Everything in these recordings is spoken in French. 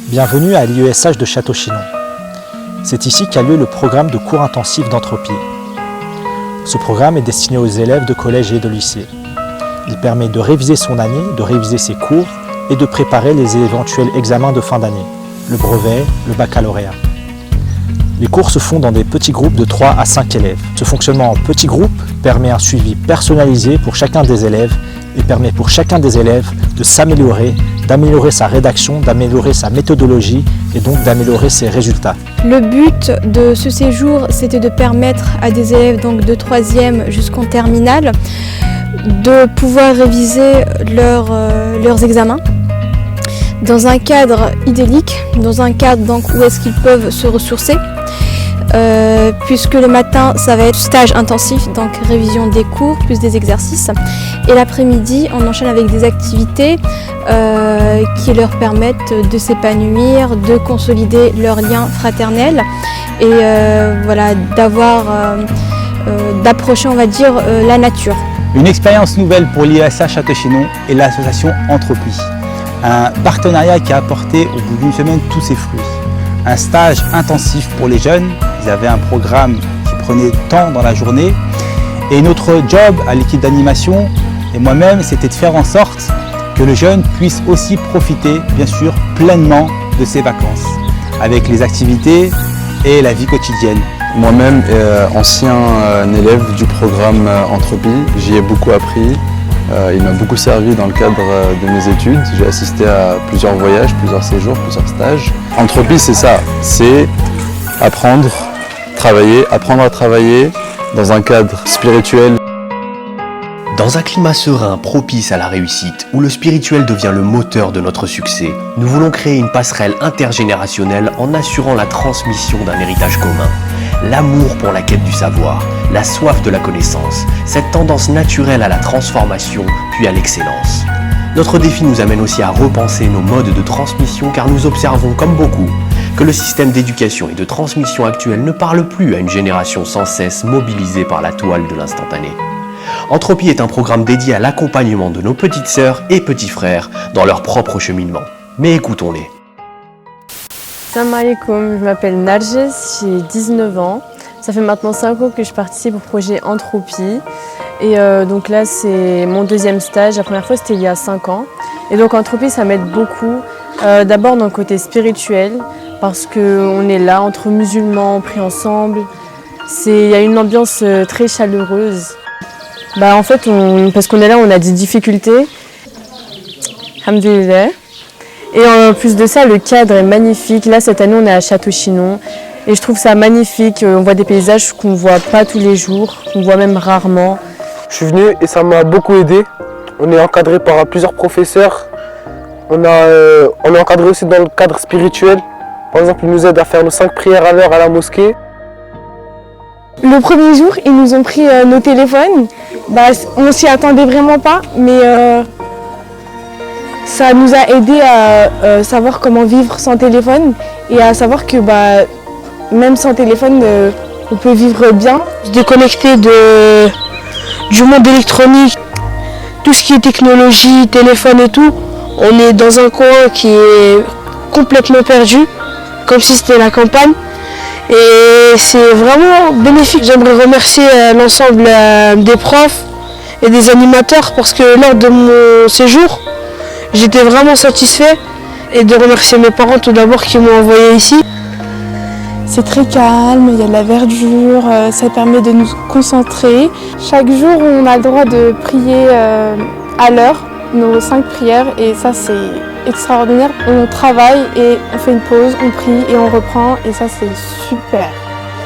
Bienvenue à l'IESH de Château-Chinon. C'est ici qu'a lieu le programme de cours intensifs d'entropie. Ce programme est destiné aux élèves de collège et de lycée. Il permet de réviser son année, de réviser ses cours et de préparer les éventuels examens de fin d'année, le brevet, le baccalauréat. Les cours se font dans des petits groupes de 3 à 5 élèves. Ce fonctionnement en petits groupes permet un suivi personnalisé pour chacun des élèves et permet pour chacun des élèves de s'améliorer, d'améliorer sa rédaction, d'améliorer sa méthodologie et donc d'améliorer ses résultats. Le but de ce séjour, c'était de permettre à des élèves donc de 3e jusqu'en terminale de pouvoir réviser leurs examens dans un cadre idyllique, dans un cadre donc où est-ce qu'ils peuvent se ressourcer. Puisque le matin ça va être stage intensif, donc révision des cours plus des exercices, et l'après-midi on enchaîne avec des activités qui leur permettent de s'épanouir, de consolider leurs liens fraternels et voilà, d'approcher on va dire la nature. Une expérience nouvelle pour l'IESH Château-Chinon et l'association Entropie. Un partenariat qui a apporté au bout d'une semaine tous ses fruits. Un stage intensif pour les jeunes, ils avaient un programme qui prenait temps dans la journée. Et notre job à l'équipe d'animation et moi-même, c'était de faire en sorte que le jeune puisse aussi profiter, bien sûr, pleinement de ses vacances, avec les activités et la vie quotidienne. Moi-même, ancien élève du programme Entropie, j'y ai beaucoup appris. Il m'a beaucoup servi dans le cadre de mes études. J'ai assisté à plusieurs voyages, plusieurs séjours, plusieurs stages. Entropie, c'est ça, c'est apprendre à travailler dans un cadre spirituel. Dans un climat serein, propice à la réussite, où le spirituel devient le moteur de notre succès, nous voulons créer une passerelle intergénérationnelle en assurant la transmission d'un héritage commun. L'amour pour la quête du savoir, la soif de la connaissance, cette tendance naturelle à la transformation puis à l'excellence. Notre défi nous amène aussi à repenser nos modes de transmission car nous observons, comme beaucoup, que le système d'éducation et de transmission actuel ne parle plus à une génération sans cesse mobilisée par la toile de l'instantané. Entropie est un programme dédié à l'accompagnement de nos petites sœurs et petits frères dans leur propre cheminement. Mais écoutons-les. Salam alaikum, je m'appelle Narges, j'ai 19 ans. Ça fait maintenant 5 ans que je participe au projet Entropie. Et donc là, c'est mon 2e stage. La première fois, c'était il y a 5 ans. Et donc Entropie, ça m'aide beaucoup. D'abord dans le côté spirituel, parce qu'on est là entre musulmans, pris ensemble. Il y a une ambiance très chaleureuse. En fait, parce qu'on est là, on a des difficultés. Alhamdoulilah. Et en plus de ça, le cadre est magnifique. Là, cette année, on est à Château-Chinon. Et je trouve ça magnifique. On voit des paysages qu'on ne voit pas tous les jours, qu'on voit même rarement. Je suis venu et ça m'a beaucoup aidé. On est encadré par plusieurs professeurs. On est encadré aussi dans le cadre spirituel. Par exemple, ils nous aident à faire nos 5 prières à l'heure à la mosquée. Le premier jour, ils nous ont pris nos téléphones. On s'y attendait vraiment pas, mais ça nous a aidé à savoir comment vivre sans téléphone et à savoir que même sans téléphone, on peut vivre bien. Se déconnecter du monde électronique, tout ce qui est technologie, téléphone et tout. On est dans un coin qui est complètement perdu, comme si c'était la campagne. Et c'est vraiment bénéfique. J'aimerais remercier l'ensemble des profs et des animateurs parce que lors de mon séjour, j'étais vraiment satisfait. Et de remercier mes parents tout d'abord qui m'ont envoyé ici. C'est très calme, il y a de la verdure, ça permet de nous concentrer. Chaque jour, on a le droit de prier à l'heure, nos 5 prières, et ça c'est extraordinaire. On travaille et on fait une pause, on prie et on reprend, et ça c'est super.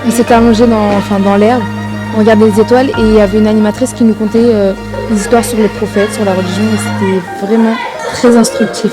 On s'était allongé dans l'herbe, on regardait les étoiles et il y avait une animatrice qui nous contait des histoires sur les prophètes, sur la religion, et c'était vraiment très instructif.